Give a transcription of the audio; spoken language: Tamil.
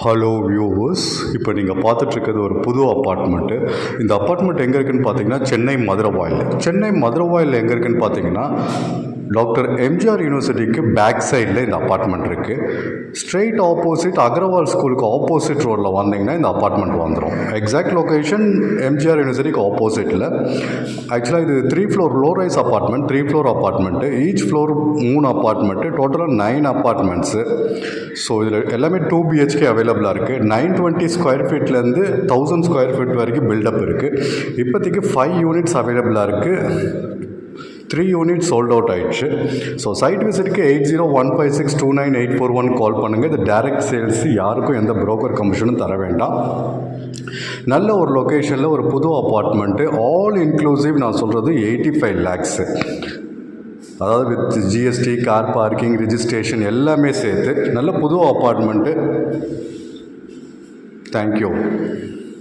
ஹலோ வியூவர்ஸ், இப்போ நீங்கள் பார்த்துட்ருக்கிறது ஒரு புது அப்பார்ட்மெண்ட்டு. இந்த அப்பார்ட்மெண்ட் எங்கே இருக்குதுன்னு பார்த்தீங்கன்னா சென்னை மதுரவாயில் எங்கே இருக்குதுன்னு பார்த்தீங்கன்னா டாக்டர் எம்ஜிஆர் யூனிவர்சிட்டிக்கு பேக் சைடில் இந்த அப்பார்ட்மெண்ட் இருக்குது. ஸ்ட்ரெயிட் ஆப்போசிட் அகர்வால் ஸ்கூலுக்கு ஆப்போசிட் ரோடில் வந்தீங்கன்னா இந்த அப்பார்ட்மெண்ட் வந்துடும். எக்ஸாக்ட் லொக்கேஷன் எம்ஜிஆர் யூனிவர்சிட்டிக்கு ஆப்போசிட்டில். ஆக்சுவலாக இது 3 floor low rice apartment, 3 floor apartment. Each floor 3 apartment, டோட்டலாக 9 அப்பார்ட்மெண்ட்ஸு. ஸோ இதில் எல்லாமே 2 BHK அவைலபிளாக இருக்குது. 920 ஸ்கொயர் ஃபீட்லேருந்து 1000 ஸ்கொயர் ஃபீட் வரைக்கும் பில்டப் இருக்குது. இப்போதைக்கு 5 யூனிட்ஸ் அவைலபிளாக இருக்குது. 3 யூனிட் சோல்ட் அவுட் ஆயிடுச்சு. ஸோ சைட் விசிட்டுக்கு 8015629841 கால் பண்ணுங்கள். இது டைரக்ட் சேல்ஸ், யாருக்கும் எந்த புரோக்கர் கமிஷனும் தர வேண்டாம். நல்ல ஒரு லொக்கேஷனில் ஒரு புது அப்பார்ட்மெண்ட்டு, ஆல் இன்க்ளூசிவ் நான் சொல்கிறது 85 lakhs. அதாவது with GST, car parking, registration எல்லாமே சேர்த்து நல்ல புது அப்பார்ட்மெண்ட்டு. தேங்க்யூ.